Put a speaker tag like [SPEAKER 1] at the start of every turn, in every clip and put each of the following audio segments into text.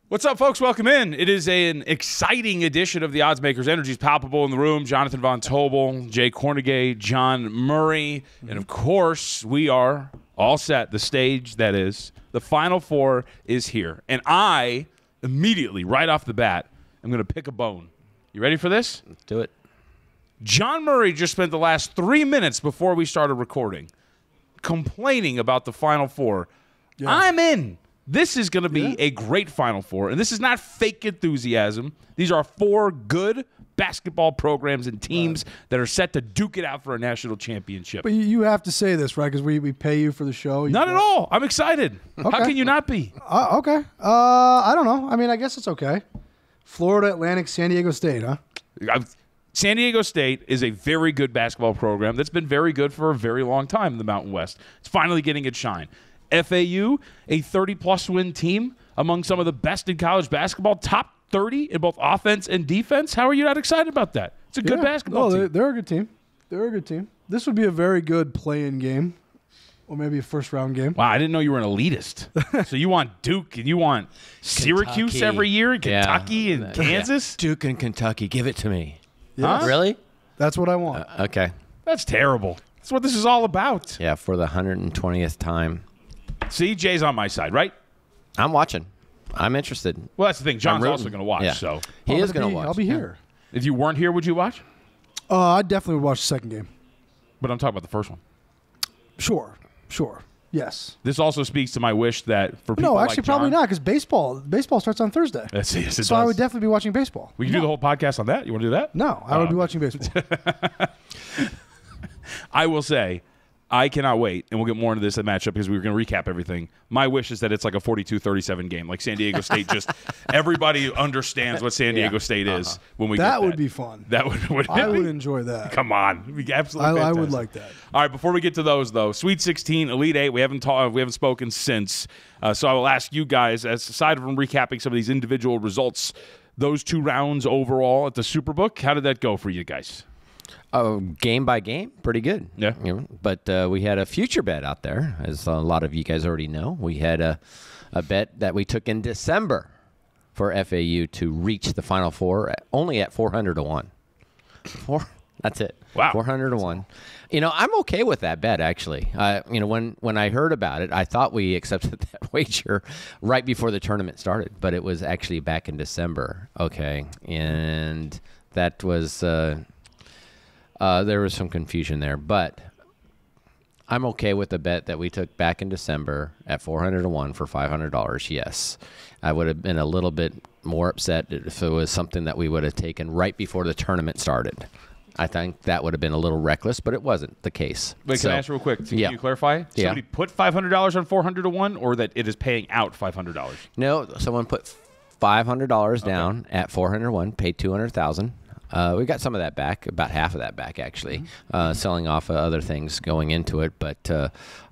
[SPEAKER 1] What's up, folks? Welcome in. It is an exciting edition of the Oddsmakers. Energy's palpable in the room. Jonathan Von Tobel, Kornegay, John Murray, and of course, we are all set. The stage, that is. The Final Four is here. And I, immediately, right off the bat, am going to pick a bone. You ready for this?
[SPEAKER 2] Let's do it.
[SPEAKER 1] John Murray just spent the last 3 minutes before we started recording complaining about the Final Four. Yeah. I'm in. This is going to be a great Final Four, and this is not fake enthusiasm. These are 4 good basketball programs and teams that are set to duke it out for a national championship.
[SPEAKER 3] But you have to say this, right, because we pay you for the show.
[SPEAKER 1] Not at all. I'm excited. Okay. How can you not be?
[SPEAKER 3] Okay. I don't know. I mean, I guess it's okay. Florida Atlantic, San Diego State, huh?
[SPEAKER 1] San Diego State is a very good basketball program that's been very good for a very long time in the Mountain West. It's finally getting its shine. FAU, a 30-plus win team among some of the best in college basketball, top 30 in both offense and defense. How are you not excited about that? It's a good basketball team.
[SPEAKER 3] They're a good team. They're a good team. This would be a very good play-in game, or maybe a first-round game.
[SPEAKER 1] Wow, I didn't know you were an elitist. So you want Duke and you want Syracuse
[SPEAKER 2] Kentucky.
[SPEAKER 1] Every year, Kentucky and Kansas?
[SPEAKER 2] Yeah. Duke and Kentucky, give it to me.
[SPEAKER 3] Yes.
[SPEAKER 1] Huh?
[SPEAKER 2] Really?
[SPEAKER 3] That's what I want.
[SPEAKER 2] Okay.
[SPEAKER 1] That's terrible. That's what this is all about.
[SPEAKER 2] Yeah, for the 120th time.
[SPEAKER 1] See, Jay's on my side, right?
[SPEAKER 2] I'm watching. I'm interested.
[SPEAKER 1] Well, that's the thing. John's also going to watch.
[SPEAKER 2] Yeah.
[SPEAKER 1] So
[SPEAKER 2] he is going to watch.
[SPEAKER 3] I'll be here.
[SPEAKER 1] If you weren't here, would you watch?
[SPEAKER 3] I definitely would watch the second game.
[SPEAKER 1] But I'm talking about the first one.
[SPEAKER 3] Sure. Yes.
[SPEAKER 1] This also speaks to my wish that for people
[SPEAKER 3] No, actually,
[SPEAKER 1] like
[SPEAKER 3] probably
[SPEAKER 1] John,
[SPEAKER 3] not, because baseball starts on Thursday.
[SPEAKER 1] Yes, it
[SPEAKER 3] so
[SPEAKER 1] does.
[SPEAKER 3] I would definitely be watching baseball.
[SPEAKER 1] We can do the whole podcast on that. You want to do that?
[SPEAKER 3] No, I would be watching baseball.
[SPEAKER 1] I will say, I cannot wait, and we'll get more into this matchup because we were going to recap everything. My wish is that it's like a 42-37 game, like San Diego State. Just everybody understands what San Diego State is when we get that.
[SPEAKER 3] That would be fun.
[SPEAKER 1] That would
[SPEAKER 3] I would enjoy that.
[SPEAKER 1] Come on, it'd be absolutely
[SPEAKER 3] I
[SPEAKER 1] fantastic.
[SPEAKER 3] would like that.
[SPEAKER 1] All right, before we get to those though, Sweet 16, Elite 8, we haven't spoken since. So I will ask you guys, aside from recapping some of these individual results, those 2 rounds overall at the SuperBook, how did that go for you guys?
[SPEAKER 2] Game by game, pretty good.
[SPEAKER 1] Yeah.
[SPEAKER 2] But we had a future bet out there, as a lot of you guys already know. We had a bet that we took in December for FAU to reach the Final Four only at 400 to 1. That's it.
[SPEAKER 1] Wow.
[SPEAKER 2] 400 to 1. I'm okay with that bet, actually. When I heard about it, I thought we accepted that wager right before the tournament started, but it was actually back in December. Okay. And that was... there was some confusion there, but I'm okay with the bet that we took back in December at 400 to 1 for $500. Yes, I would have been a little bit more upset if it was something that we would have taken right before the tournament started. I think that would have been a little reckless, but it wasn't the case.
[SPEAKER 1] Wait, can I ask real quick? Can you clarify? Somebody put $500 on 400 to 1, or that it is paying out $500?
[SPEAKER 2] No, someone put $500 down at 400 to 1, paid $200,000. We got some of that back, about half of that back, actually, selling off other things going into it. But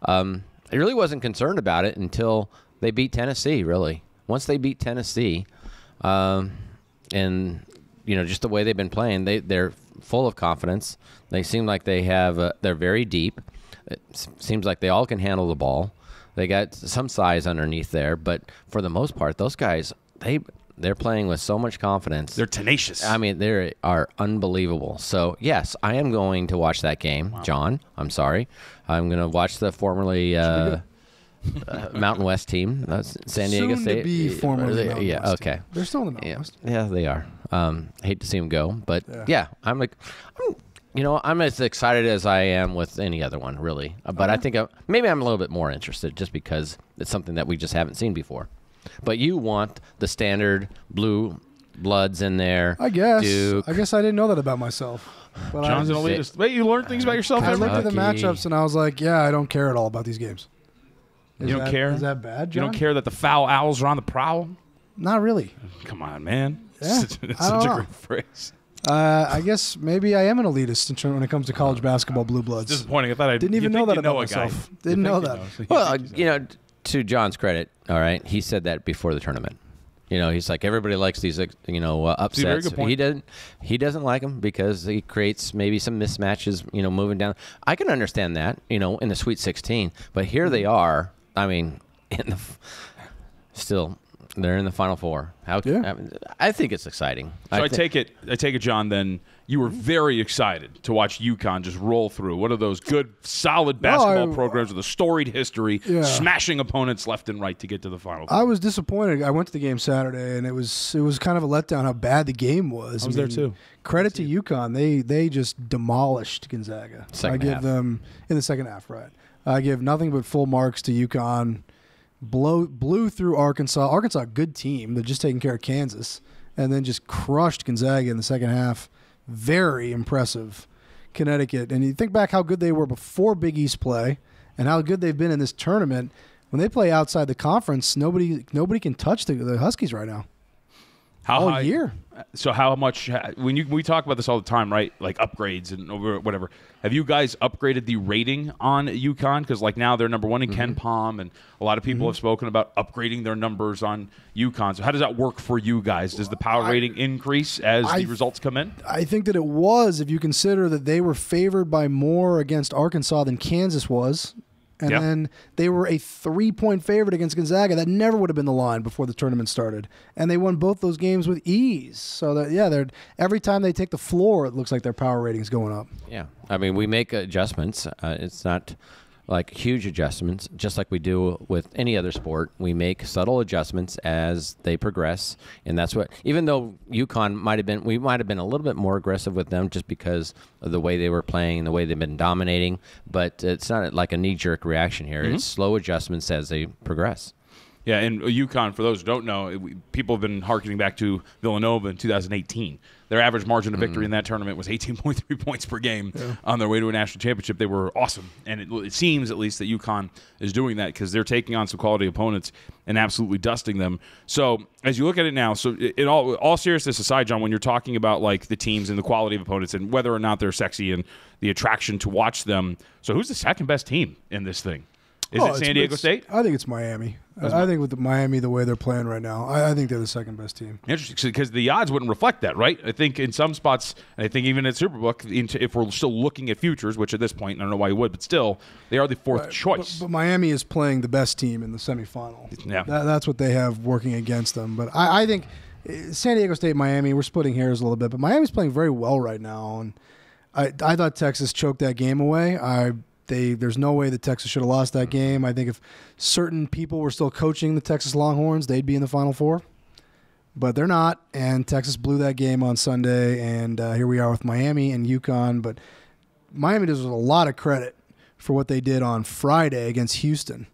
[SPEAKER 2] I really wasn't concerned about it until they beat Tennessee, really. Once they beat Tennessee, and, just the way they've been playing, they're full of confidence. They seem like they're very deep. It seems like they all can handle the ball. They got some size underneath there. But for the most part, those guys, they're playing with so much confidence.
[SPEAKER 1] They're tenacious.
[SPEAKER 2] I mean, they are unbelievable. So, yes, I am going to watch that game. Wow. John, I'm sorry. I'm going to watch the formerly Mountain West team, San Diego
[SPEAKER 3] Soon
[SPEAKER 2] State.
[SPEAKER 3] To be formerly Mountain West
[SPEAKER 2] okay.
[SPEAKER 3] team. They're still in the Mountain West.
[SPEAKER 2] Yeah, they are. Hate to see them go. But, I'm as excited as I am with any other one, really. But I think maybe I'm a little bit more interested just because it's something that we just haven't seen before. But you want the standard blue bloods in there.
[SPEAKER 3] I guess.
[SPEAKER 2] Duke.
[SPEAKER 3] I guess I didn't know that about myself. But
[SPEAKER 1] John's an elitist. Wait, you learned things about yourself?
[SPEAKER 3] I looked at the matchups and I was like, I don't care at all about these games.
[SPEAKER 1] You don't care?
[SPEAKER 3] Is that bad, John?
[SPEAKER 1] You don't care that the foul owls are on the prowl?
[SPEAKER 3] Not really.
[SPEAKER 1] Come on, man.
[SPEAKER 3] Yeah,
[SPEAKER 1] it's such a great phrase.
[SPEAKER 3] I guess maybe I am an elitist when it comes to college basketball blue bloods.
[SPEAKER 1] It's disappointing. I thought I
[SPEAKER 3] didn't even know that about myself. Didn't know that.
[SPEAKER 2] Well, to John's credit, all right, he said that before the tournament. He's like, everybody likes these, upsets.
[SPEAKER 1] Very good point.
[SPEAKER 2] He doesn't like them because he creates maybe some mismatches, moving down. I can understand that, in the Sweet 16, but here they are. I mean, still They're in the Final Four. I think it's exciting.
[SPEAKER 1] So I take it, John, then you were very excited to watch UConn just roll through. One of those good, solid basketball programs with a storied history, smashing opponents left and right to get to the Final Four.
[SPEAKER 3] I was disappointed. I went to the game Saturday, and it was kind of a letdown how bad the game was.
[SPEAKER 1] I was there too.
[SPEAKER 3] Credit to UConn. They just demolished Gonzaga. I give them in the second half, right? I give nothing but full marks to UConn. Blew through Arkansas. Arkansas, a good team. They're just taking care of Kansas, and then just crushed Gonzaga in the second half. Very impressive. Connecticut. And you think back how good they were before Big East play and how good they've been in this tournament. When they play outside the conference, nobody can touch the Huskies right now. All year.
[SPEAKER 1] So how much – we talk about this all the time, right, like upgrades and whatever. Have you guys upgraded the rating on UConn? Because like now they're number one in Ken Pom, and a lot of people have spoken about upgrading their numbers on UConn. So how does that work for you guys? Does the power rating increase as the results come in?
[SPEAKER 3] I think that it was, if you consider that they were favored by more against Arkansas than Kansas was. And then they were a 3-point favorite against Gonzaga. That never would have been the line before the tournament started. And they won both those games with ease. So, they're every time they take the floor, it looks like their power rating is going up.
[SPEAKER 2] Yeah. I mean, we make adjustments. It's not like huge adjustments, just like we do with any other sport. We make subtle adjustments as they progress. And that's what, even though UConn we might have been a little bit more aggressive with them just because of the way they were playing, the way they've been dominating. But it's not like a knee-jerk reaction here. It's slow adjustments as they progress.
[SPEAKER 1] Yeah, and UConn, for those who don't know, people have been hearkening back to Villanova in 2018. Their average margin of victory in that tournament was 18.3 points per game on their way to a national championship. They were awesome, and it seems at least that UConn is doing that because they're taking on some quality opponents and absolutely dusting them. So as you look at it now, so in all seriousness aside, John, when you're talking about like the teams and the quality of opponents and whether or not they're sexy and the attraction to watch them, so who's the second best team in this thing? Is it San Diego State?
[SPEAKER 3] I think it's Miami. I think with Miami, the way they're playing right now, I think they're the second best team.
[SPEAKER 1] Interesting, because the odds wouldn't reflect that, right? I think in some spots, I think even at SuperBook, if we're still looking at futures, which at this point, I don't know why you would, but still, they are the fourth choice.
[SPEAKER 3] But Miami is playing the best team in the semifinal.
[SPEAKER 1] Yeah.
[SPEAKER 3] That's what they have working against them. But I think San Diego State, Miami, we're splitting hairs a little bit, but Miami's playing very well right now. And I thought Texas choked that game away. There's no way that Texas should have lost that game. I think if certain people were still coaching the Texas Longhorns, they'd be in the Final Four. But they're not, and Texas blew that game on Sunday, and here we are with Miami and UConn. But Miami deserves a lot of credit for what they did on Friday against Houston.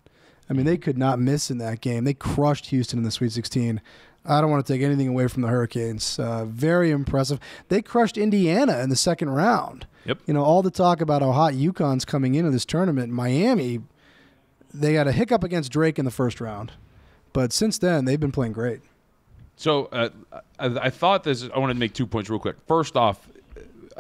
[SPEAKER 3] I mean, they could not miss in that game. They crushed Houston in the Sweet 16. I don't want to take anything away from the Hurricanes. Very impressive. They crushed Indiana in the second round.
[SPEAKER 1] Yep.
[SPEAKER 3] You know, all the talk about how hot UConn's coming into this tournament. Miami, they had a hiccup against Drake in the first round. But since then, they've been playing great.
[SPEAKER 1] So I thought this. I wanted to make 2 points real quick. First off,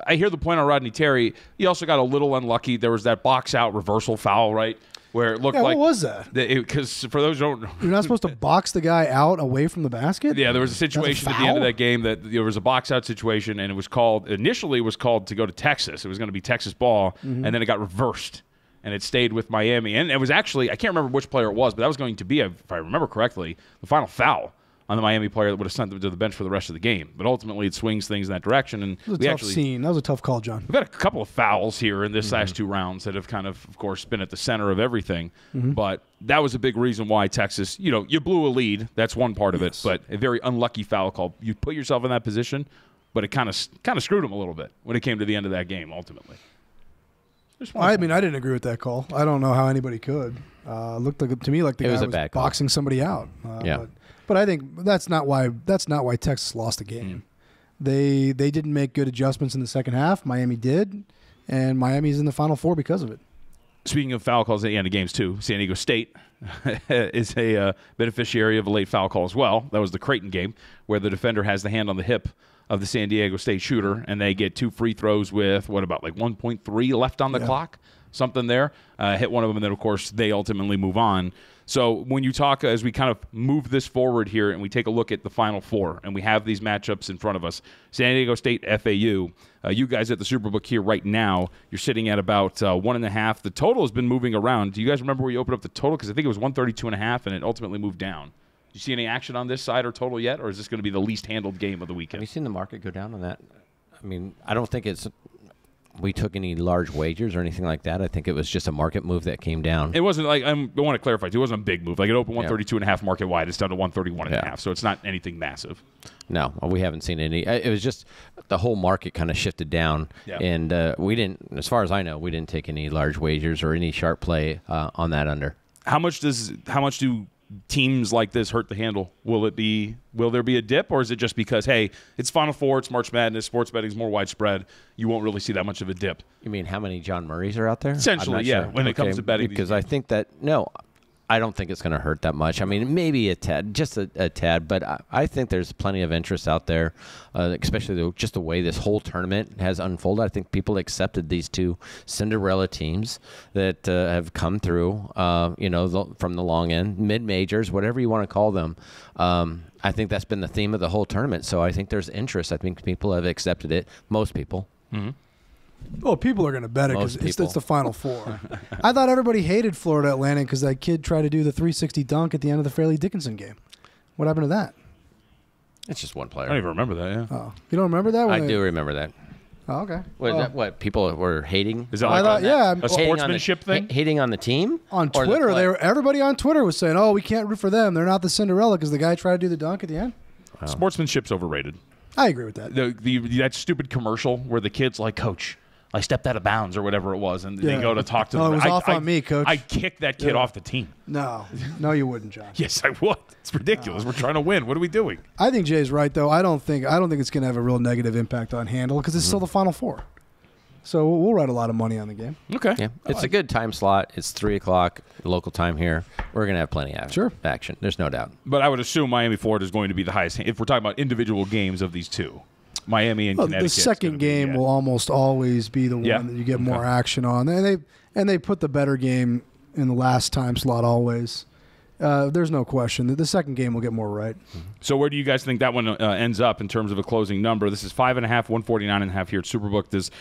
[SPEAKER 1] I hear the point on Rodney Terry. He also got a little unlucky. There was that box-out reversal foul, right? Where it looked like.
[SPEAKER 3] What was that?
[SPEAKER 1] Because for those who don't know.
[SPEAKER 3] You're not supposed to box the guy out away from the basket?
[SPEAKER 1] Yeah, there was a situation at the end of that game that there was a box-out situation, and it was called, initially it was called to go to Texas. It was going to be Texas ball, and then it got reversed, and it stayed with Miami. And it was actually, I can't remember which player it was, but that was going to be, if I remember correctly, the final foul on the Miami player that would have sent them to the bench for the rest of the game. But ultimately, it swings things in that direction. And
[SPEAKER 3] it was a tough scene. That was a tough call, John.
[SPEAKER 1] We've had a couple of fouls here in this last two rounds that have kind of course, been at the center of everything. But that was a big reason why Texas, you blew a lead. That's one part of it. But a very unlucky foul call. You put yourself in that position, but it kind of screwed them a little bit when it came to the end of that game, ultimately.
[SPEAKER 3] I mean, I didn't agree with that call. I don't know how anybody could. Looked like, to me like the guy was boxing somebody out. But I think that's not why Texas lost the game. They didn't make good adjustments in the second half. Miami did, and Miami's in the Final Four because of it.
[SPEAKER 1] Speaking of foul calls at the end of games too, San Diego State is a beneficiary of a late foul call as well. That was the Creighton game where the defender has the hand on the hip of the San Diego State shooter, and they get 2 free throws with, 1.3 left on the clock? Something there. Hit one of them, and then, of course, they ultimately move on. So when you talk, as we kind of move this forward here and we take a look at the Final Four and we have these matchups in front of us, San Diego State, FAU, you guys at the SuperBook here right now, you're sitting at about 1.5. The total has been moving around. Do you guys remember where you opened up the total? Because I think it was 132.5, and it ultimately moved down. you see any action on this side or total yet, or is this going to be the least handled game of the
[SPEAKER 2] Have
[SPEAKER 1] weekend?
[SPEAKER 2] you seen the market go down on that? I mean, I don't think we took any large wagers or anything like that. I think it was just a market move that came down.
[SPEAKER 1] It wasn't like, I want to clarify, too, it wasn't a big move. Like, it opened 132.5 market wide. It's down to 131.5, so it's not anything massive.
[SPEAKER 2] No, we haven't seen any. It was just the whole market kind of shifted down, and we didn't, as far as I know, we didn't take any large wagers or any sharp play on that under.
[SPEAKER 1] How much do teams like this hurt the handle? Will there be a dip, or is it just because, hey, it's Final Four, it's March Madness, sports betting is more widespread, you won't really see that much of a dip?
[SPEAKER 2] You mean how many John Murrays are out there?
[SPEAKER 1] Essentially, yeah, when it comes to betting.
[SPEAKER 2] Because I think that, I don't think it's going to hurt that much. I mean, maybe a tad, just a tad, but I think there's plenty of interest out there, especially just the way this whole tournament has unfolded. I think people accepted these two Cinderella teams that have come through, from the long end, mid-majors, whatever you want to call them. I think that's been the theme of the whole tournament, so I think there's interest. I think people have accepted it, most people.
[SPEAKER 1] Mm-hmm.
[SPEAKER 3] Well, people are going to bet it because it's the Final Four. I thought everybody hated Florida Atlantic because that kid tried to do the 360 dunk at the end of the Fairleigh Dickinson game. What happened to that?
[SPEAKER 2] It's just one player.
[SPEAKER 1] I don't even remember that, yeah.
[SPEAKER 3] Oh, you don't remember that?
[SPEAKER 2] I do remember that.
[SPEAKER 3] Oh, okay.
[SPEAKER 2] What people were hating?
[SPEAKER 1] Is that like a sportsmanship thing?
[SPEAKER 2] Hating on the team?
[SPEAKER 3] On Twitter, everybody on Twitter was saying, "Oh, we can't root for them. They're not the Cinderella because the guy tried to do the dunk at the end."
[SPEAKER 1] Wow. Sportsmanship's overrated.
[SPEAKER 3] I agree with that.
[SPEAKER 1] That stupid commercial where the kid's like, "Coach, I stepped out of bounds," or whatever it was, and they go to talk to them.
[SPEAKER 3] Oh, it was off on me, Coach.
[SPEAKER 1] I kicked that kid off the team.
[SPEAKER 3] No, you wouldn't, John.
[SPEAKER 1] Yes, I would. It's ridiculous. We're trying to win. What are we doing?
[SPEAKER 3] I think Jay's right, though. I don't think it's going to have a real negative impact on handle because it's still the Final Four. So we'll write a lot of money on the game.
[SPEAKER 1] Okay.
[SPEAKER 2] Yeah, it's a good time slot. It's 3:00 local time here. We're going to have plenty of action. There's no doubt.
[SPEAKER 1] But I would assume Miami, Florida is going to be the highest if we're talking about individual games of these two. Miami and Connecticut.
[SPEAKER 3] The second game will almost always be the one that you get more action on, and they put the better game in the last time slot always. There's no question that the second game will get more right.
[SPEAKER 1] So where do you guys think that one ends up in terms of a closing number? This is 5.5, 149.5 here at SuperBook.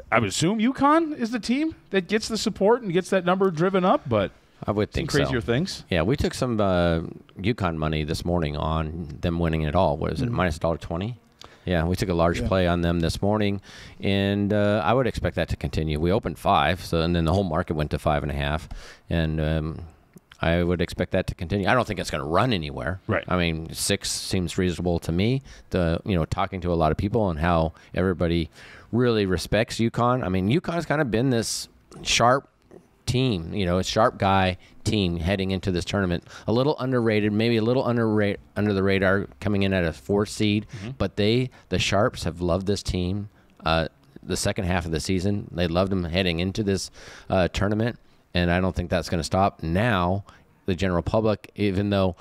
[SPEAKER 1] I would assume UConn is the team that gets the support and gets that number driven up, but
[SPEAKER 2] I would think
[SPEAKER 1] some crazier things.
[SPEAKER 2] Yeah, we took some UConn money this morning on them winning it all. What is it, minus $1.20? Yeah, we took a large play on them this morning, and I would expect that to continue. We opened 5, and then the whole market went to 5.5, and I would expect that to continue. I don't think it's going to run anywhere.
[SPEAKER 1] Right.
[SPEAKER 2] I mean, 6 seems reasonable to me. Talking to a lot of people and how everybody really respects UConn. I mean, UConn's kind of been this sharp team, a sharp guy team heading into this tournament. A little underrated, maybe a little under the radar, coming in at a 4 seed. Mm-hmm. But the Sharps have loved this team. The second half of the season, they loved them heading into this tournament, and I don't think that's going to stop. Now, the general public, even though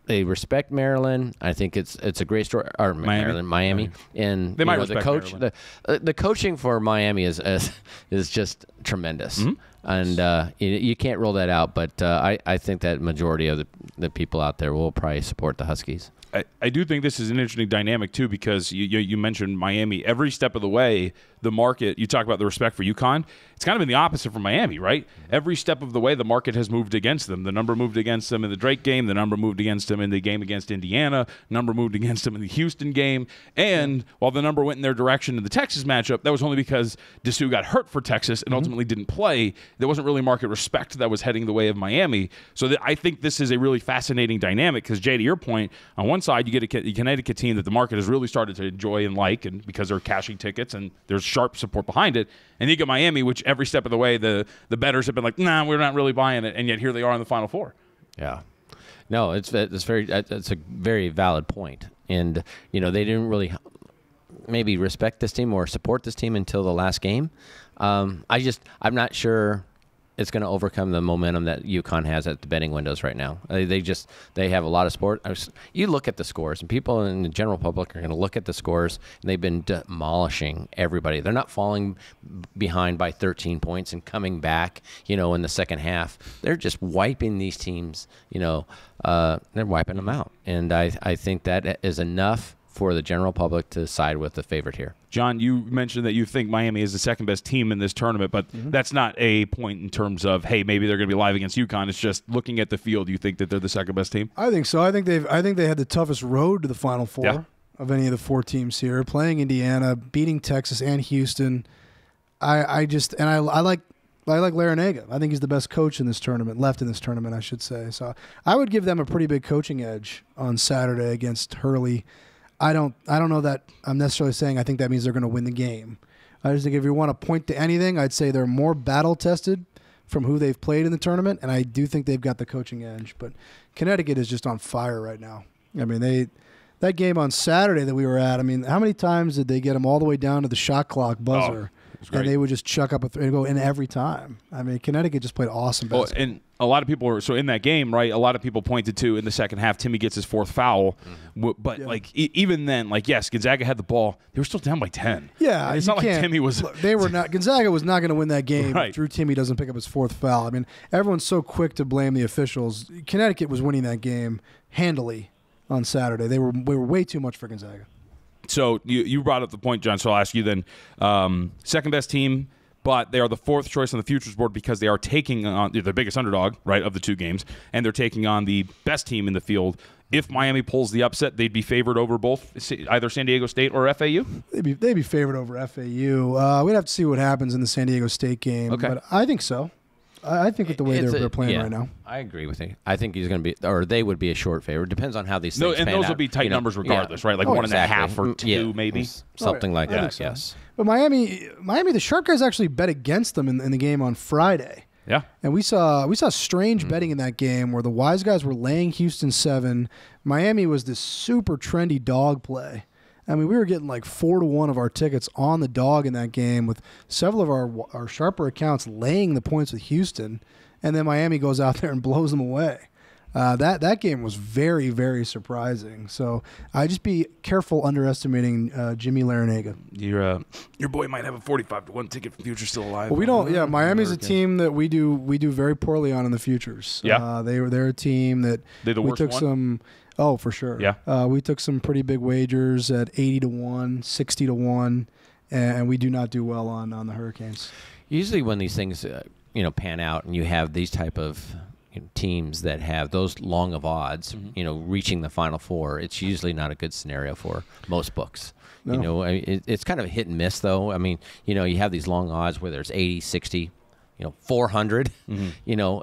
[SPEAKER 2] they respect Maryland, I think it's a great story. Or Miami, and
[SPEAKER 1] they might respect
[SPEAKER 2] the coach.
[SPEAKER 1] Maryland.
[SPEAKER 2] The coaching for Miami is just tremendous. Mm-hmm. And you can't rule that out, but I think that majority of the people out there will probably support the Huskies.
[SPEAKER 1] I do think this is an interesting dynamic, too, because you mentioned Miami. Every step of the way, the market, you talk about the respect for UConn, it's kind of been the opposite for Miami, right? Every step of the way, the market has moved against them. The number moved against them in the Drake game. The number moved against them in the game against Indiana. Number moved against them in the Houston game. And while the number went in their direction in the Texas matchup, that was only because Dessou got hurt for Texas and ultimately didn't play. There wasn't really market respect that was heading the way of Miami. So I think this is a really fascinating dynamic because, Jay, to your point, on one side, you get a Connecticut team that the market has really started to enjoy and like, and because they're cashing tickets and there's sharp support behind it. And you get Miami, which every step of the way, the bettors have been like, nah, we're not really buying it. And yet here they are in the Final Four.
[SPEAKER 2] Yeah. No, it's a very valid point. And, they didn't really maybe respect this team or support this team until the last game. I'm not sure it's going to overcome the momentum that UConn has at the betting windows right now. They have a lot of support. You look at the scores, and people in the general public are going to look at the scores, and they've been demolishing everybody. They're not falling behind by 13 points and coming back, in the second half. They're just wiping these teams, they're wiping them out. And I think that is enough for the general public to side with the favorite here.
[SPEAKER 1] John, you mentioned that you think Miami is the second best team in this tournament, but that's not a point in terms of, hey, maybe they're going to be live against UConn. It's just looking at the field, you think that they're the second best team?
[SPEAKER 3] I think so. I think they had the toughest road to the Final Four of any of the 4 teams here. Playing Indiana, beating Texas and Houston. I like Larinaga. I think he's the best coach in this tournament, left in this tournament, I should say. So I would give them a pretty big coaching edge on Saturday against Hurley. I don't know that I'm necessarily saying I think that means they're going to win the game. I just think if you want to point to anything, I'd say they're more battle-tested from who they've played in the tournament, and I do think they've got the coaching edge. But Connecticut is just on fire right now. I mean, that game on Saturday that we were at, I mean, how many times did they get them all the way down to the shot clock buzzer? And they would just chuck up and go in every time. I mean, Connecticut just played awesome basketball.
[SPEAKER 1] And a lot of people are in that game, right? A lot of people pointed to in the second half, Timmy gets his 4th foul, but even then, yes, Gonzaga had the ball. They were still down by 10.
[SPEAKER 3] Yeah,
[SPEAKER 1] and it's not like Timmy was.
[SPEAKER 3] Look, they were not. Gonzaga was not going to win that game
[SPEAKER 1] right.
[SPEAKER 3] if Drew Timmy doesn't pick up his 4th foul. I mean, everyone's so quick to blame the officials. Connecticut was winning that game handily on Saturday. They were way too much for Gonzaga.
[SPEAKER 1] So you brought up the point, John, so I'll ask you then. Second best team, but they are the 4th choice on the futures board because they are taking on the biggest underdog, right, of the 2 games, and they're taking on the best team in the field. If Miami pulls the upset, they'd be favored over both either San Diego State or FAU?
[SPEAKER 3] They'd be favored over FAU. We'd have to see what happens in the San Diego State game, but I think so. I think with the way they're playing right now.
[SPEAKER 2] I agree with you. I think he's going to be, or they would be a short favorite. Depends on how these things pan out.
[SPEAKER 1] And those will be tight numbers regardless, right? Like 1.5 or 2 maybe.
[SPEAKER 2] Something like that,
[SPEAKER 3] so.
[SPEAKER 2] yes.
[SPEAKER 3] But Miami, the Shark guys actually bet against them in the game on Friday.
[SPEAKER 1] Yeah.
[SPEAKER 3] And we saw strange betting in that game where the wise guys were laying Houston 7. Miami was this super trendy dog play. I mean, we were getting like 4-1 of our tickets on the dog in that game with several of our sharper accounts laying the points with Houston, and then Miami goes out there and blows them away. That game was very, very surprising. So I just be careful underestimating Jimmy Larinaga.
[SPEAKER 1] Your boy might have a 45-1 ticket from Futures still alive.
[SPEAKER 3] Well, we don't. Yeah, Miami's a team that we do very poorly on in the futures.
[SPEAKER 1] Yeah,
[SPEAKER 3] they're a team that
[SPEAKER 1] we
[SPEAKER 3] took some. Oh, for sure.
[SPEAKER 1] Yeah.
[SPEAKER 3] We took some pretty big wagers at 80-1, 60-1, and we do not do well on the Hurricanes.
[SPEAKER 2] Usually when these things pan out and you have these type of teams that have those long of odds, reaching the Final Four, it's usually not a good scenario for most books.
[SPEAKER 3] No.
[SPEAKER 2] It's kind of a hit and miss, though. I mean, you have these long odds where there's 80, 60, 400.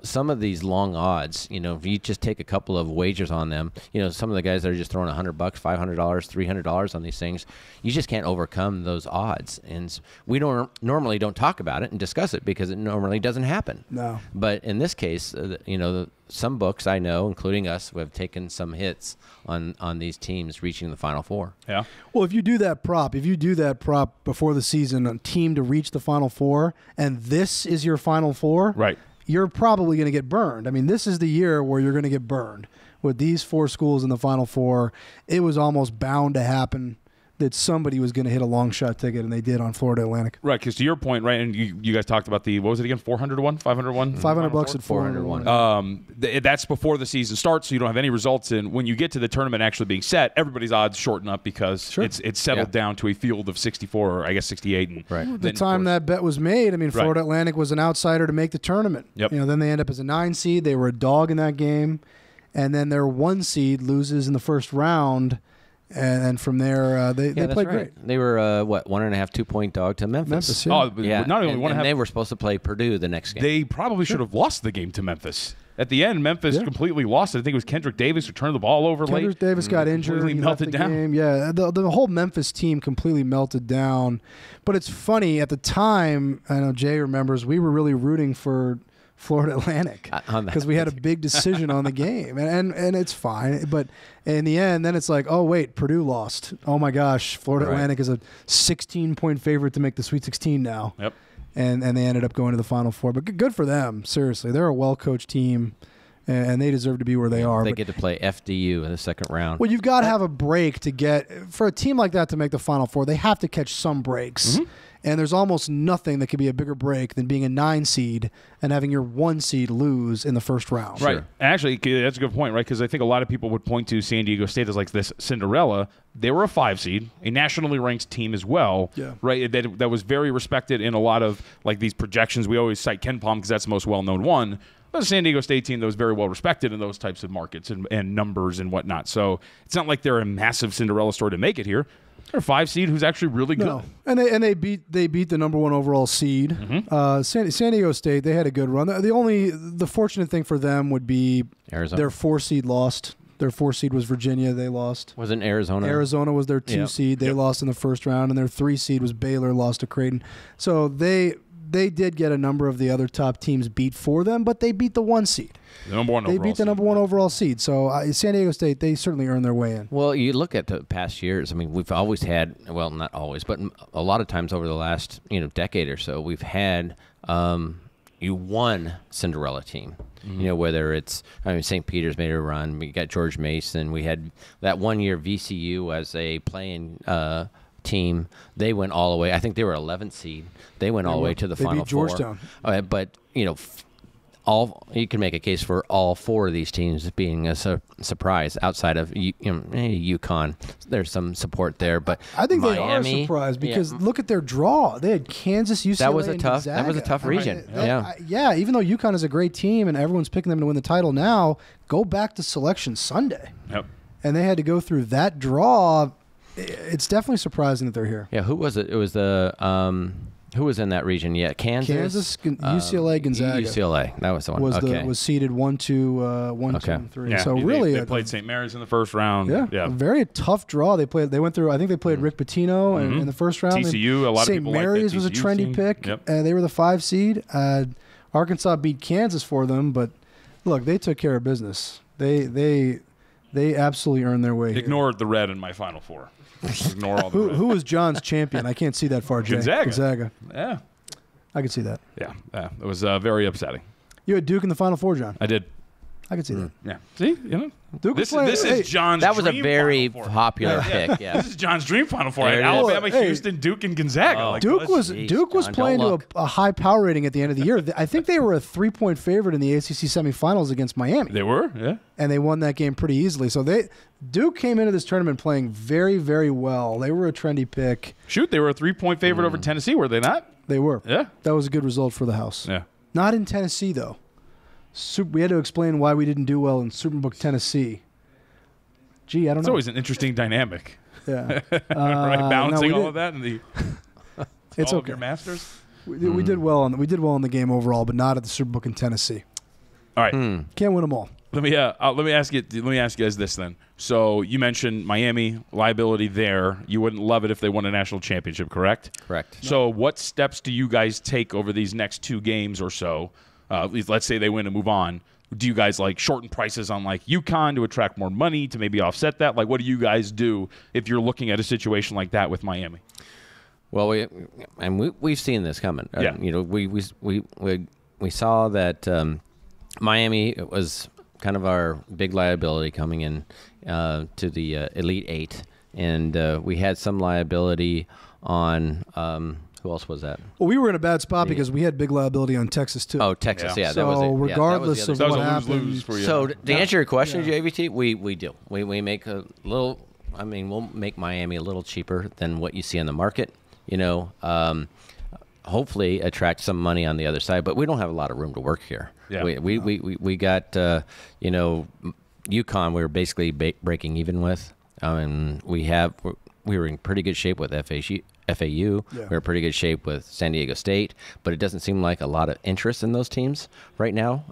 [SPEAKER 2] Some of these long odds, if you just take a couple of wagers on them, some of the guys that are just throwing $100, $500, $300 on these things, you just can't overcome those odds. And we normally don't talk about it and discuss it because it normally doesn't happen.
[SPEAKER 3] No.
[SPEAKER 2] But in this case, some books I know, including us, have taken some hits on these teams reaching the Final Four.
[SPEAKER 1] Yeah.
[SPEAKER 3] Well, if you do that prop before the season, a team to reach the Final Four, and this is your Final Four,
[SPEAKER 1] right,
[SPEAKER 3] you're probably going to get burned. I mean, this is the year where you're going to get burned. With these 4 schools in the Final Four, it was almost bound to happen that somebody was going to hit a long shot ticket, and they did on Florida Atlantic.
[SPEAKER 1] Right, because to your point, right, and you guys talked about what was it again, 400-1, 500-1?
[SPEAKER 3] $500 at 400-1.
[SPEAKER 1] That's before the season starts, so you don't have any results. And when you get to the tournament actually being set, everybody's odds shorten up because it's settled down to a field of 64 or I guess 68. And
[SPEAKER 2] right.
[SPEAKER 3] The time that bet was made, I mean, Florida Atlantic was an outsider to make the tournament.
[SPEAKER 1] Yep.
[SPEAKER 3] Then they end up as a 9 seed. They were a dog in that game, and then their 1 seed loses in the first round. And from there, they played great.
[SPEAKER 2] They were 1.5, 2-point dog to Memphis.
[SPEAKER 3] Yeah.
[SPEAKER 1] Oh, yeah. Not only
[SPEAKER 2] and they were supposed to play Purdue the next game.
[SPEAKER 1] They probably should have lost the game to Memphis. At the end, Memphis completely lost it. I think it was Kendrick Davis who turned the ball over late.
[SPEAKER 3] Kendrick Davis got injured.
[SPEAKER 1] Completely melted down.
[SPEAKER 3] Game. Yeah, the whole Memphis team completely melted down. But it's funny, at the time, I know Jay remembers, we were really rooting for Florida Atlantic because we had a big decision on the game, and it's fine. But in the end, then it's like, oh wait, Purdue lost. Oh my gosh, Florida Atlantic is a 16-point favorite to make the Sweet 16 now.
[SPEAKER 1] Yep.
[SPEAKER 3] And they ended up going to the Final Four. But good for them. Seriously, they're a well-coached team, and they deserve to be where they are.
[SPEAKER 2] They get to play FDU in the second round.
[SPEAKER 3] Well, you've got to have a break to get for a team like that to make the Final Four. They have to catch some breaks. And there's almost nothing that could be a bigger break than being a 9 seed and having your 1 seed lose in the first round.
[SPEAKER 1] Right. Sure. Actually, that's a good point, right? Because I think a lot of people would point to San Diego State as like this Cinderella. They were a 5 seed, a nationally ranked team as well, right? That was very respected in a lot of like these projections. We always cite Ken Palm because that's the most well-known one. But a San Diego State team that was very well respected in those types of markets and numbers and whatnot. So it's not like they're a massive Cinderella story to make it here. They're a 5 seed who's actually really good.
[SPEAKER 3] No. And they beat the number 1 overall seed. San Diego State, they had a good run. The fortunate thing for them would be
[SPEAKER 2] Arizona.
[SPEAKER 3] Their 4 seed lost. Their 4 seed was Virginia. They lost.
[SPEAKER 2] Wasn't Arizona?
[SPEAKER 3] Arizona was their 2 seed. They lost in the first round, and their 3 seed was Baylor, lost to Creighton. So they did get a number of the other top teams beat for them, but they beat the 1 seed.
[SPEAKER 1] The number 1
[SPEAKER 3] they
[SPEAKER 1] overall
[SPEAKER 3] beat the number 1 overall seed. So San Diego State, they certainly earned their way in.
[SPEAKER 2] Well, you look at the past years. I mean, we've always had, well, not always, but a lot of times over the last decade or so, we've had one Cinderella team. Whether it's, St. Peter's made a run. We got George Mason. We had that 1 year VCU as a playing team. They went all the way. I think they were 11th seed. They went all the way to the Final Four.
[SPEAKER 3] They beat Georgetown.
[SPEAKER 2] But you can make a case for all 4 of these teams being a surprise outside of UConn. There's some support there, but
[SPEAKER 3] I think
[SPEAKER 2] Miami,
[SPEAKER 3] they are a surprise because look at their draw. They had Kansas, UCLA,
[SPEAKER 2] that was a
[SPEAKER 3] and
[SPEAKER 2] tough.
[SPEAKER 3] Gonzaga.
[SPEAKER 2] That was a tough region.
[SPEAKER 3] Even though UConn is a great team and everyone's picking them to win the title now, go back to Selection Sunday.
[SPEAKER 1] Yep.
[SPEAKER 3] And they had to go through that draw. It's definitely surprising that they're here.
[SPEAKER 2] Yeah, who was it? It was the who was in that region? Yeah, Kansas,
[SPEAKER 3] UCLA, Gonzaga.
[SPEAKER 2] UCLA, that was the one.
[SPEAKER 3] Was seeded 1, 2, and 3.
[SPEAKER 1] Yeah,
[SPEAKER 3] so really,
[SPEAKER 1] they played St. Mary's in the first round.
[SPEAKER 3] Yeah, a very tough draw. They went through. I think they played Rick Pitino in the first round.
[SPEAKER 1] TCU, a lot of people
[SPEAKER 3] St. Mary's was a trendy pick.
[SPEAKER 1] Yep.
[SPEAKER 3] They were the 5 seed. Arkansas beat Kansas for them, but look, they took care of business. They absolutely earned their way.
[SPEAKER 1] Ignore the red in my Final Four. Ignore all the red.
[SPEAKER 3] Who was John's champion? I can't see that far. Jay.
[SPEAKER 1] Gonzaga. Yeah.
[SPEAKER 3] I could see that.
[SPEAKER 1] Yeah. It was very upsetting.
[SPEAKER 3] You had Duke in the Final Four, John.
[SPEAKER 1] I did.
[SPEAKER 3] I could see that.
[SPEAKER 1] Yeah. See?
[SPEAKER 3] Duke
[SPEAKER 1] this is John's
[SPEAKER 2] That was a
[SPEAKER 1] dream
[SPEAKER 2] very
[SPEAKER 1] Final Four.
[SPEAKER 2] popular pick. Yeah.
[SPEAKER 1] This is John's dream Final Four.
[SPEAKER 2] There it is.
[SPEAKER 1] Alabama, Houston, Duke, and Gonzaga.
[SPEAKER 3] Duke was
[SPEAKER 2] John,
[SPEAKER 3] playing
[SPEAKER 2] don't
[SPEAKER 3] to a high power rating at the end of the year. I think they were a 3-point favorite in the ACC semifinals against Miami.
[SPEAKER 1] They were, yeah.
[SPEAKER 3] And they won that game pretty easily. So Duke came into this tournament playing very, very well. They were a trendy pick.
[SPEAKER 1] Shoot, they were a 3-point favorite over Tennessee, were they not?
[SPEAKER 3] They were.
[SPEAKER 1] Yeah.
[SPEAKER 3] That was a good result for the house.
[SPEAKER 1] Yeah.
[SPEAKER 3] Not in Tennessee, though. We had to explain why we didn't do well in SuperBook, Tennessee. Gee, I don't know.
[SPEAKER 1] It's always an interesting dynamic.
[SPEAKER 3] Yeah.
[SPEAKER 1] Right, balancing all of that in the
[SPEAKER 3] it's
[SPEAKER 1] all
[SPEAKER 3] okay.
[SPEAKER 1] of your Masters.
[SPEAKER 3] We did well in the game overall, but not at the SuperBook in Tennessee.
[SPEAKER 1] All right.
[SPEAKER 3] Can't win them all.
[SPEAKER 1] Let me ask you guys this then. So you mentioned Miami liability there. You wouldn't love it if they won a national championship, correct?
[SPEAKER 2] Correct.
[SPEAKER 1] So what steps do you guys take over these next 2 games or so? Let's say they win and move on. Do you guys shorten prices on UConn to attract more money to maybe offset that? What do you guys do if you're looking at a situation like that with Miami?
[SPEAKER 2] Well, we've seen this coming.
[SPEAKER 1] Yeah.
[SPEAKER 2] We saw that Miami was kind of our big liability coming in to the Elite 8, and we had some liability on. Who else was that?
[SPEAKER 3] Well, we were in a bad spot because we had big liability on Texas, too.
[SPEAKER 2] Oh, Texas, yeah.
[SPEAKER 3] So
[SPEAKER 2] that was it.
[SPEAKER 3] regardless
[SPEAKER 2] that was the
[SPEAKER 3] of
[SPEAKER 2] other
[SPEAKER 3] what happened.
[SPEAKER 1] Lose for you.
[SPEAKER 2] So to answer your question, JVT, we do. We make a little. We'll make Miami a little cheaper than what you see on the market. Hopefully attract some money on the other side, but we don't have a lot of room to work here.
[SPEAKER 1] Yeah.
[SPEAKER 2] We got UConn. We were basically breaking even with. We were in pretty good shape with FAU.
[SPEAKER 3] Yeah.
[SPEAKER 2] We're in pretty good shape with San Diego State, but it doesn't seem like a lot of interest in those teams right now.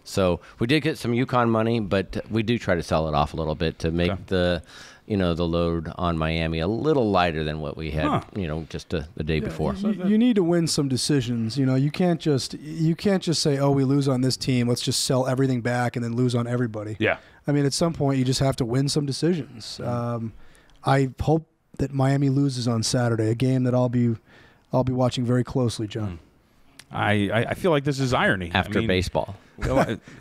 [SPEAKER 2] So we did get some UConn money, but we do try to sell it off a little bit to make the load on Miami a little lighter than what we had, just the day before.
[SPEAKER 3] You need to win some decisions. You can't just say, oh, we lose on this team, let's just sell everything back and then lose on everybody.
[SPEAKER 1] Yeah.
[SPEAKER 3] At some point you just have to win some decisions. I hope that Miami loses on Saturday, a game that I'll be watching very closely, John.
[SPEAKER 1] I feel like this is irony.
[SPEAKER 2] After baseball.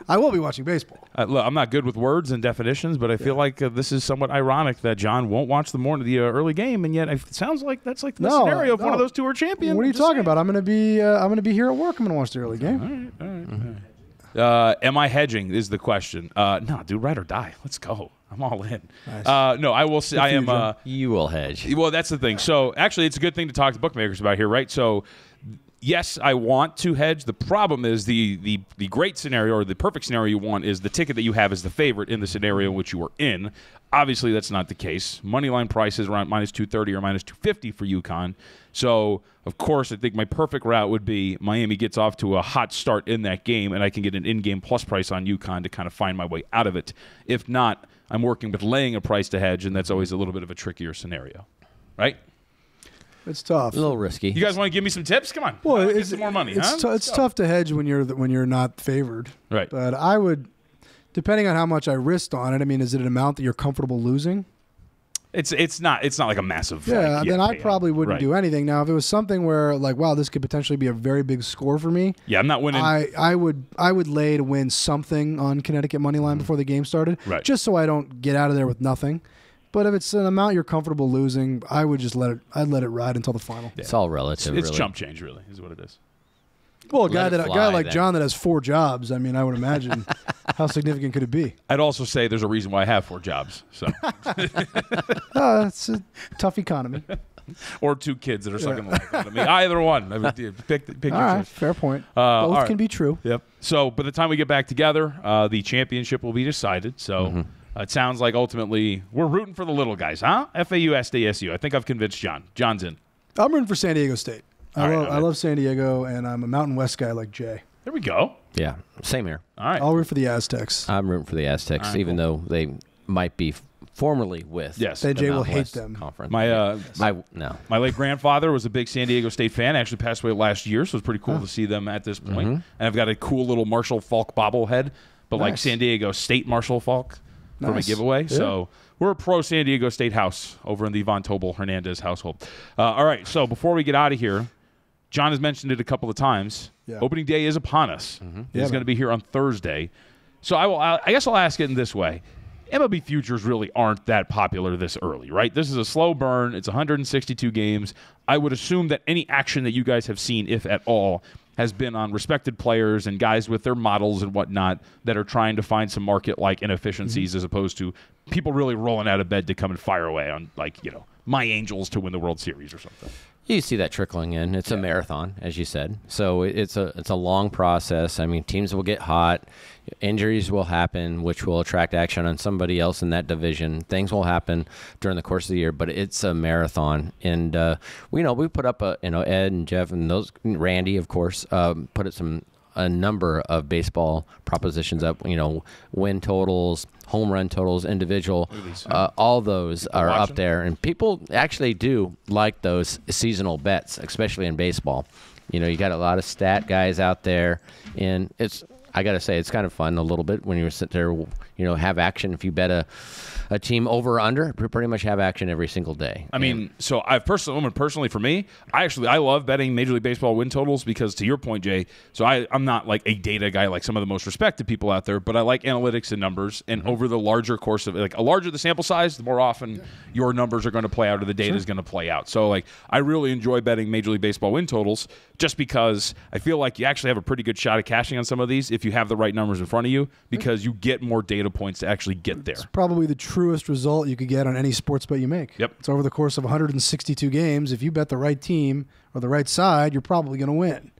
[SPEAKER 3] I will be watching baseball.
[SPEAKER 1] Look, I'm not good with words and definitions, but I feel like this is somewhat ironic that John won't watch the early game, and yet it sounds like that's like the scenario of one of those two are champion.
[SPEAKER 3] What are you talking about? I'm going to be here at work. I'm going to watch the early game.
[SPEAKER 1] All right. Am I hedging is the question. No, dude, ride or die. Let's go. I'm all in. Nice. No, I will say I am.
[SPEAKER 2] You will hedge.
[SPEAKER 1] Well, that's the thing. So actually, it's a good thing to talk to bookmakers about here, right? So yes, I want to hedge. The problem is the great scenario or the perfect scenario you want is the ticket that you have as the favorite in the scenario in which you are in. Obviously, that's not the case. Moneyline prices around minus 230 or minus 250 for UConn. So, of course, I think my perfect route would be Miami gets off to a hot start in that game, and I can get an in-game plus price on UConn to kind of find my way out of it. If not, I'm working with laying a price to hedge, and that's always a little bit of a trickier scenario, right?
[SPEAKER 3] It's tough.
[SPEAKER 2] A little risky.
[SPEAKER 1] You guys want to give me some tips? Come on.
[SPEAKER 3] Well,
[SPEAKER 1] get some more money.
[SPEAKER 3] It's tough to hedge when you're not favored.
[SPEAKER 1] Right.
[SPEAKER 3] But I would, depending on how much I risked on it. I mean, is it an amount that you're comfortable losing?
[SPEAKER 1] It's not like a massive.
[SPEAKER 3] Yeah. Then I
[SPEAKER 1] payout.
[SPEAKER 3] probably wouldn't do anything. Now, if it was something where like, wow, this could potentially be a very big score for me.
[SPEAKER 1] Yeah, I'm not winning.
[SPEAKER 3] I would lay to win something on Connecticut money line before the game started,
[SPEAKER 1] right?
[SPEAKER 3] Just so I don't get out of there with nothing. But if it's an amount you're comfortable losing, I would just let it ride until the final.
[SPEAKER 2] Yeah. It's all relative.
[SPEAKER 1] It's
[SPEAKER 2] really.
[SPEAKER 1] chump change, really, is what it is.
[SPEAKER 3] Well, a guy like John that has 4 jobs. I mean, I would imagine how significant could it be?
[SPEAKER 1] I'd also say there's a reason why I have 4 jobs. So
[SPEAKER 3] it's a tough economy.
[SPEAKER 1] Or 2 kids that are sucking the life out of me. Either one. I mean, pick your choice.
[SPEAKER 3] Fair point. Both can be true.
[SPEAKER 1] Yep. So by the time we get back together, the championship will be decided. So it sounds like ultimately we're rooting for the little guys, huh? FAU, SDSU. I think I've convinced John. John's in.
[SPEAKER 3] I'm rooting for San Diego State. I love San Diego, and I'm a Mountain West guy like Jay.
[SPEAKER 1] There we go.
[SPEAKER 2] Yeah, same here.
[SPEAKER 1] All right.
[SPEAKER 3] I'll root for the Aztecs.
[SPEAKER 2] I'm rooting for the Aztecs,
[SPEAKER 1] right,
[SPEAKER 2] even though they might be formerly with.
[SPEAKER 1] Yes.
[SPEAKER 3] Then Jay will hate
[SPEAKER 2] West
[SPEAKER 3] them.
[SPEAKER 2] Conference.
[SPEAKER 1] My late grandfather was a big San Diego State fan. Actually passed away last year, so it's pretty cool to see them at this point. And I've got a cool little Marshall Falk bobblehead, but like San Diego State Marshall Falk from a giveaway. Yeah. So we're a pro San Diego State house over in the Von Tobel Hernandez household. All right, so before we get out of here, John has mentioned it a couple of times. Yeah. Opening day is upon us. It's going to be here on Thursday. So I guess I'll ask it in this way. MLB futures really aren't that popular this early, right? This is a slow burn. It's 162 games. I would assume that any action that you guys have seen, if at all, has been on respected players and guys with their models and whatnot that are trying to find some market-like inefficiencies as opposed to people really rolling out of bed to come and fire away on, like, my Angels to win the World Series or something.
[SPEAKER 2] You see that trickling in. It's a marathon, as you said. So it's a long process. I mean, teams will get hot. Injuries will happen, which will attract action on somebody else in that division. Things will happen during the course of the year, but it's a marathon. And we put up Ed and Jeff and Randy, of course, put a number of baseball propositions up. Win totals, home run totals, individual. All those are up there, and people actually do like those seasonal bets, especially in baseball. You got a lot of stat guys out there, and I got to say, it's kind of fun a little bit when you sit there, have action. If you bet a team over or under, pretty much have action every single day.
[SPEAKER 1] I mean, so personally for me, I love betting Major League Baseball win totals because, to your point, Jay, so I'm not like a data guy like some of the most respected people out there, but I like analytics and numbers, and over the larger course of it, like a larger the sample size, the more often your numbers are going to play out or the data is going to play out. So like I really enjoy betting Major League Baseball win totals just because I feel like you actually have a pretty good shot at cashing on some of these if you have the right numbers in front of you because you get more data points to actually get there.
[SPEAKER 3] It's probably the truest result you could get on any sports bet you make.
[SPEAKER 1] Yep.
[SPEAKER 3] It's over the course of 162 games. If you bet the right team or the right side, you're probably going to win.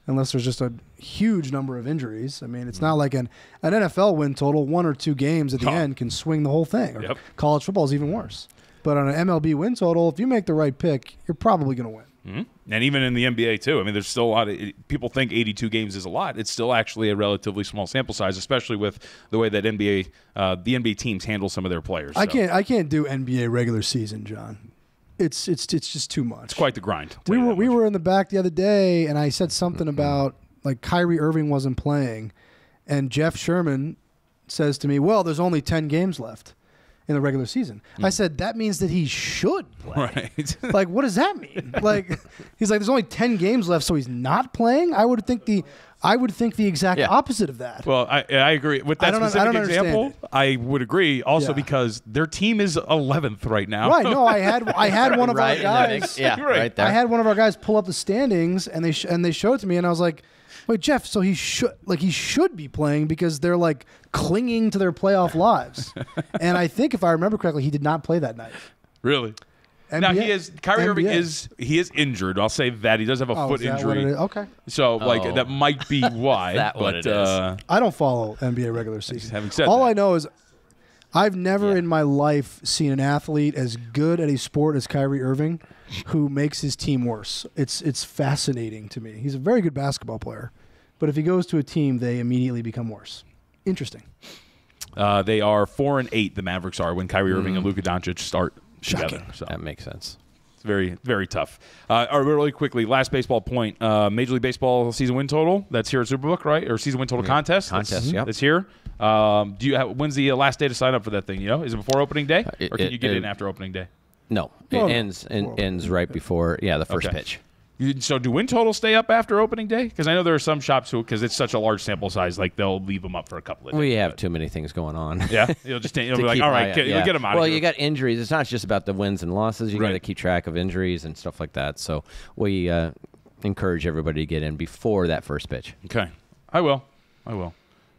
[SPEAKER 3] Unless there's just a huge number of injuries. I mean, it's not like an NFL win total, 1 or 2 games at the end can swing the whole thing. Or college football is even worse. But on an MLB win total, if you make the right pick, you're probably going to win.
[SPEAKER 1] And even in the NBA, too. I mean, there's still a lot of people think 82 games is a lot. It's still actually a relatively small sample size, especially with the way that the NBA teams handle some of their players.
[SPEAKER 3] I can't do NBA regular season, John. It's just too much.
[SPEAKER 1] It's quite the grind.
[SPEAKER 3] We were in the back the other day, and I said something about like Kyrie Irving wasn't playing, and Jeff Sherman says to me, "Well, there's only 10 games left." in the regular season. I said, that means that he should play.
[SPEAKER 1] Right.
[SPEAKER 3] Like, what does that mean? Like, he's like, there's only 10 games left, so he's not playing? I would think the exact opposite of that.
[SPEAKER 1] Well, I agree with that specific example. I would agree also because their team is 11th right now.
[SPEAKER 3] Right. No, I had one of our guys.
[SPEAKER 2] Right there.
[SPEAKER 3] I had one of our guys pull up the standings, and they showed it to me, and I was like, wait, Jeff, so he should be playing because they're like clinging to their playoff lives. And I think if I remember correctly, he did not play that night.
[SPEAKER 1] Really? Now Kyrie Irving is injured. I'll say that he does have a foot injury.
[SPEAKER 3] Okay.
[SPEAKER 1] So that might be why.
[SPEAKER 2] What it is.
[SPEAKER 3] I don't follow NBA regular season.
[SPEAKER 1] Having said
[SPEAKER 3] all
[SPEAKER 1] that.
[SPEAKER 3] I know is I've never in my life seen an athlete as good at a sport as Kyrie Irving who makes his team worse. It's fascinating to me. He's a very good basketball player, but if he goes to a team, they immediately become worse. Interesting.
[SPEAKER 1] They are 4-8. The Mavericks are when Kyrie Irving and Luka Doncic start together. So
[SPEAKER 2] that makes sense.
[SPEAKER 1] It's very, very tough. Really quickly, last baseball point. Major League Baseball season win total. That's here at SuperBook, right? Or season win total contest. That's here. When's the last day to sign up for that thing? Is it before opening day, or can you get in after opening day?
[SPEAKER 2] No, it ends right before the first pitch.
[SPEAKER 1] So do win totals stay up after opening day? Because I know there are some shops who, because it's such a large sample size, like they'll leave them up for a couple of days.
[SPEAKER 2] We have too many things going on.
[SPEAKER 1] Yeah, you'll be like, all right, get them out.
[SPEAKER 2] Well, you got injuries. It's not just about the wins and losses. You got to keep track of injuries and stuff like that. So we encourage everybody to get in before that first pitch.
[SPEAKER 1] Okay, I will.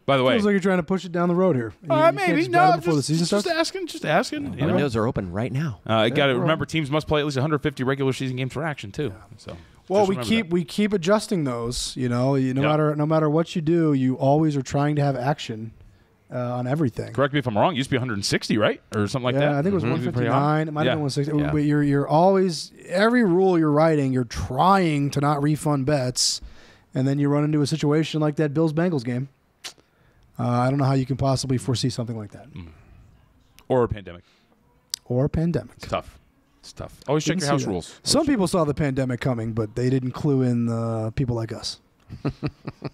[SPEAKER 1] By the way,
[SPEAKER 3] feels like you're trying to push it down the road here.
[SPEAKER 1] Maybe no.
[SPEAKER 3] Before the season starts?
[SPEAKER 1] Just asking.
[SPEAKER 2] The windows are open right now.
[SPEAKER 1] Got to remember, teams must play at least 150 regular season games for action too. So.
[SPEAKER 3] Well, we keep adjusting those. No matter what you do, you always are trying to have action on everything.
[SPEAKER 1] Correct me if I'm wrong. It used to be 160, right, or something like that.
[SPEAKER 3] Yeah, I think it was 159. It might have been 160.
[SPEAKER 2] Yeah.
[SPEAKER 3] You're always every rule you're writing, you're trying to not refund bets, and then you run into a situation like that Bills-Bengals game. I don't know how you can possibly foresee something like that.
[SPEAKER 1] Or a pandemic.
[SPEAKER 3] It's
[SPEAKER 1] tough. It's tough. Always check your house rules.
[SPEAKER 3] Some people saw the pandemic coming, but they didn't clue in people like us.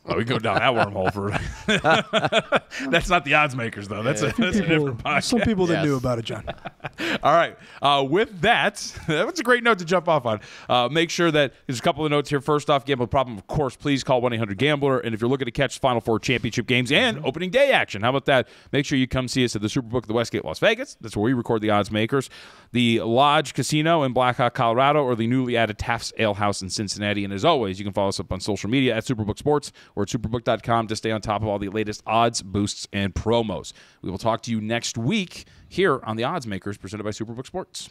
[SPEAKER 1] Well, we go down that wormhole for. That's not the odds makers, though. That's a different podcast.
[SPEAKER 3] Some people that knew about it, John.
[SPEAKER 1] All right. With that was a great note to jump off on. Make sure that there's a couple of notes here. First off, gambling problem, of course, please call 1-800-GAMBLER. And if you're looking to catch Final Four championship games and opening day action, how about that? Make sure you come see us at the SuperBook at the Westgate Las Vegas. That's where we record the odds makers. The Lodge Casino in Black Hawk, Colorado, or the newly added Taft's Ale House in Cincinnati. And as always, you can follow us up on social media at SuperBook Sports or at superbook.com to stay on top of all the latest odds, boosts, and promos. We will talk to you next week here on the Odds Makers presented by SuperBook Sports.